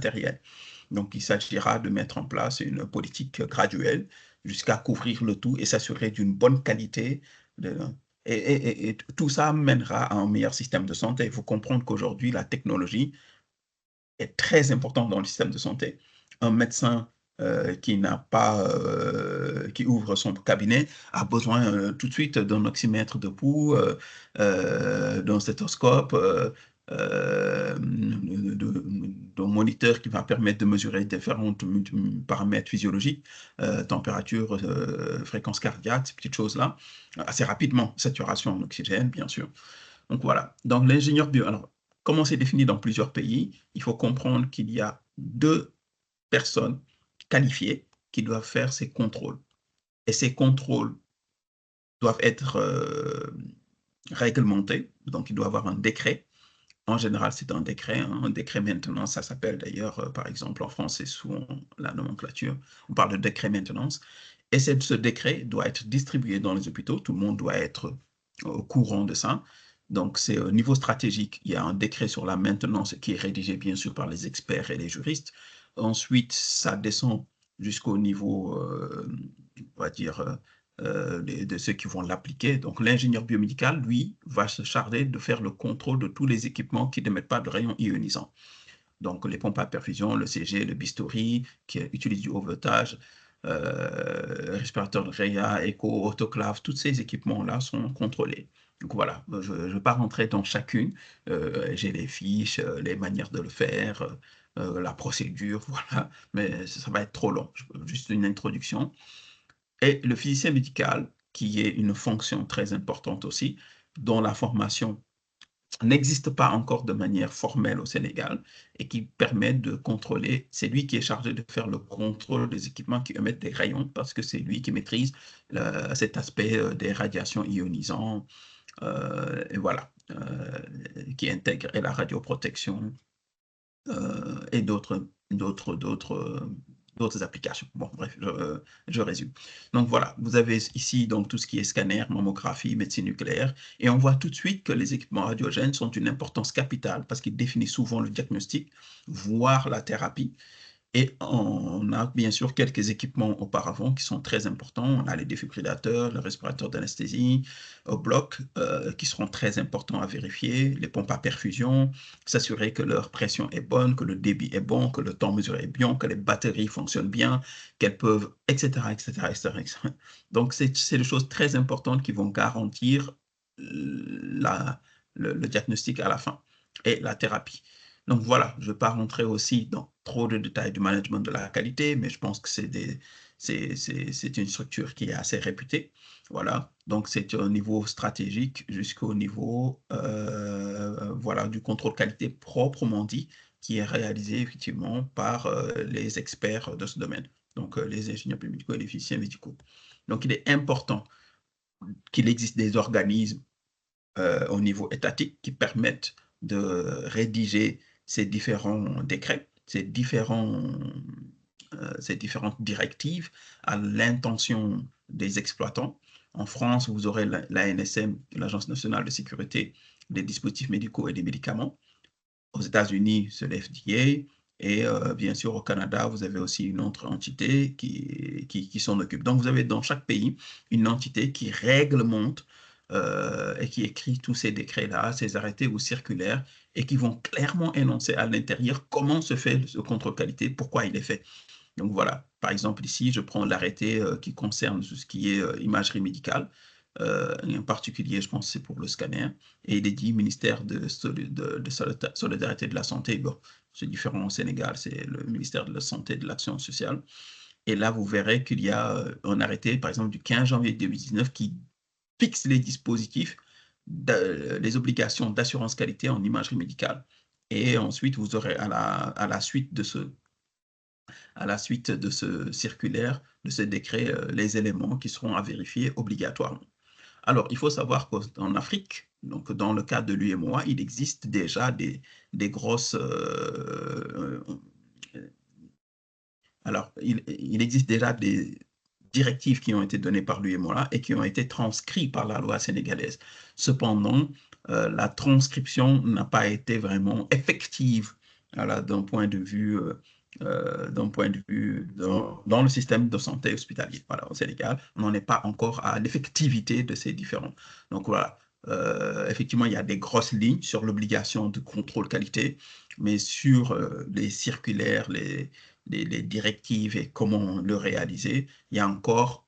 matériel. Donc, il s'agira de mettre en place une politique graduelle jusqu'à couvrir le tout et s'assurer d'une bonne qualité. De, et tout ça mènera à un meilleur système de santé. Il faut comprendre qu'aujourd'hui, la technologie est très importante dans le système de santé. Un médecin qui n'a pas, qui ouvre son cabinet a besoin tout de suite d'un oxymètre de pouls, d'un stéthoscope, d'un moniteur qui va permettre de mesurer différents paramètres physiologiques, température, fréquence cardiaque, ces petites choses-là, assez rapidement, saturation en oxygène, bien sûr. Donc voilà. Donc l'ingénieur bio, alors comment c'est défini dans plusieurs pays? Il faut comprendre qu'il y a 2 personnes qualifiées qui doivent faire ces contrôles. Et ces contrôles doivent être réglementés. Donc il doit y avoir un décret. En général, c'est un décret. Hein. Un décret maintenance, ça s'appelle d'ailleurs, par exemple, en France, c'est sous la nomenclature. On parle de décret maintenance. Et ce décret doit être distribué dans les hôpitaux. Tout le monde doit être au courant de ça. Donc, c'est au niveau stratégique. Il y a un décret sur la maintenance qui est rédigé, bien sûr, par les experts et les juristes. Ensuite, ça descend jusqu'au niveau, on va dire, de ceux qui vont l'appliquer. Donc, l'ingénieur biomédical, lui, va se charger de faire le contrôle de tous les équipements qui n'émettent pas de rayons ionisants. Donc, les pompes à perfusion, le CG, le bistouri, qui utilisent du haut voltage, respirateur de REA, écho, autoclave, tous ces équipements-là sont contrôlés. Donc voilà, je ne vais pas rentrer dans chacune. J'ai les fiches, les manières de le faire, la procédure, voilà, mais ça va être trop long. Juste une introduction. Et le physicien médical, qui est une fonction très importante aussi, dont la formation n'existe pas encore de manière formelle au Sénégal et qui permet de contrôler, c'est lui qui est chargé de faire le contrôle des équipements qui émettent des rayons parce que c'est lui qui maîtrise cet aspect des radiations ionisantes et voilà, qui intègre et la radioprotection et d'autres applications. Bon, bref, je résume. Donc voilà, vous avez ici donc tout ce qui est scanner, mammographie, médecine nucléaire, et on voit tout de suite que les équipements radiogènes sont d'une importance capitale parce qu'ils définissent souvent le diagnostic, voire la thérapie. Et on a bien sûr quelques équipements auparavant qui sont très importants. On a les défibrillateurs, le respirateur d'anesthésie au bloc qui seront très importants à vérifier, les pompes à perfusion, s'assurer que leur pression est bonne, que le débit est bon, que le temps mesuré est bien, que les batteries fonctionnent bien, qu'elles peuvent, etc., etc., etc., etc. Donc, c'est des choses très importantes qui vont garantir le diagnostic à la fin et la thérapie. Donc voilà, je ne vais pas rentrer aussi dans trop de détails du management de la qualité, mais je pense que c'est une structure qui est assez réputée. Voilà, donc c'est au niveau stratégique jusqu'au niveau voilà, du contrôle qualité proprement dit, qui est réalisé effectivement par les experts de ce domaine, donc les ingénieurs biomédicaux et les physiciens médicaux. Donc il est important qu'il existe des organismes au niveau étatique qui permettent de rédiger ces différents décrets, ces différentes directives à l'intention des exploitants. En France, vous aurez l'ANSM, l'Agence nationale de sécurité des dispositifs médicaux et des médicaments. Aux États-Unis, c'est l'FDA. Et bien sûr, au Canada, vous avez aussi une autre entité qui s'en occupe. Donc, vous avez dans chaque pays une entité qui réglemente et qui écrit tous ces décrets-là, ces arrêtés ou circulaires, et qui vont clairement énoncer à l'intérieur comment se fait ce contrôle qualité, pourquoi il est fait. Donc voilà, par exemple ici, je prends l'arrêté qui concerne tout ce qui est imagerie médicale, en particulier, je pense que c'est pour le scanner, et il est dit ministère de solidarité de la santé. Bon, c'est différent au Sénégal, c'est le ministère de la santé et de l'action sociale. Et là, vous verrez qu'il y a un arrêté, par exemple, du 15 janvier 2019 qui fixe les dispositifs, les obligations d'assurance qualité en imagerie médicale. Et ensuite, vous aurez à la suite de ce circulaire, de ce décret, les éléments qui seront à vérifier obligatoirement. Alors, il faut savoir qu'en Afrique, donc dans le cadre de l'UMOA, il existe déjà des grosses... alors, il existe déjà des directives qui ont été données par l'UMOA et qui ont été transcrites par la loi sénégalaise. Cependant, la transcription n'a pas été vraiment effective voilà, d'un point de vue dans le système de santé hospitalier. Voilà, au Sénégal, on n'en est pas encore à l'effectivité de ces différents. Donc voilà, effectivement, il y a des grosses lignes sur l'obligation de contrôle qualité, mais sur les circulaires, les directives et comment le réaliser, il y a encore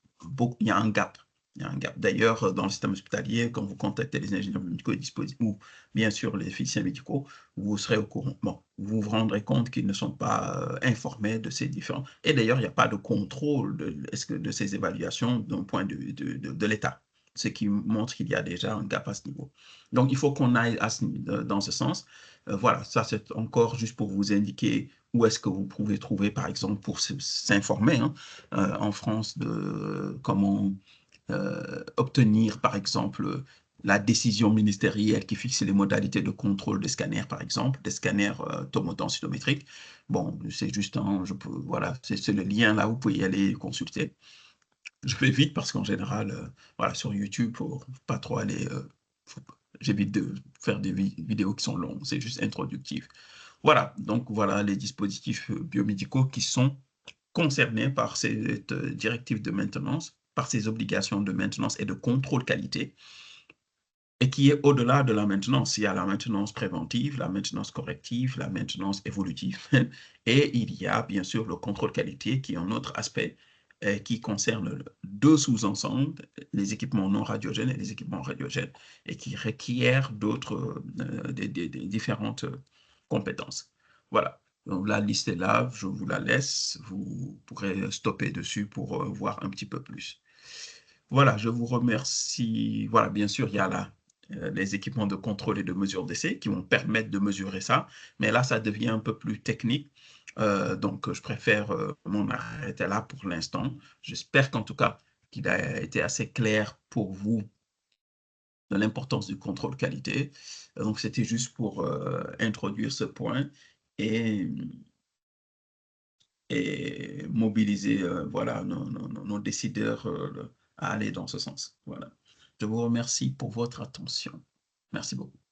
il y a un gap. Il y a un gap. D'ailleurs, dans le système hospitalier, quand vous contactez les ingénieurs médicaux ou bien sûr les physiciens médicaux, vous serez au courant. Bon, vous vous rendrez compte qu'ils ne sont pas informés de ces différents. Et d'ailleurs, il n'y a pas de contrôle de ces évaluations d'un point de l'État, ce qui montre qu'il y a déjà un gap à ce niveau. Donc, il faut qu'on aille dans ce sens. Voilà, ça c'est encore juste pour vous indiquer où est-ce que vous pouvez trouver, par exemple, pour s'informer hein, en France de comment obtenir, par exemple, la décision ministérielle qui fixe les modalités de contrôle des scanners, par exemple, des scanners tomodensitométriques. Bon, c'est juste voilà, c'est le lien là, vous pouvez y aller consulter. Je fais vite parce qu'en général, voilà, sur YouTube, faut pas trop aller, j'évite de faire des vidéos qui sont longues, c'est juste introductif. Voilà, donc voilà les dispositifs biomédicaux qui sont concernés par cette directive de maintenance, par ces obligations de maintenance et de contrôle qualité, et qui est au-delà de la maintenance. Il y a la maintenance préventive, la maintenance corrective, la maintenance évolutive, et il y a bien sûr le contrôle qualité qui est un autre aspect qui concerne deux sous-ensembles, les équipements non radiogènes et les équipements radiogènes, et qui requièrent d'autres, des différentes compétences. Voilà. Donc la liste est là, je vous la laisse, vous pourrez stopper dessus pour voir un petit peu plus. Voilà, je vous remercie. Voilà, bien sûr, il y a là les équipements de contrôle et de mesure d'essai qui vont permettre de mesurer ça, mais là, ça devient un peu plus technique. Donc, je préfère m'en arrêter là pour l'instant. J'espère qu'en tout cas, qu'il a été assez clair pour vous de l'importance du contrôle qualité. Donc, c'était juste pour introduire ce point et, et mobiliser voilà, nos décideurs à aller dans ce sens. Voilà. Je vous remercie pour votre attention. Merci beaucoup.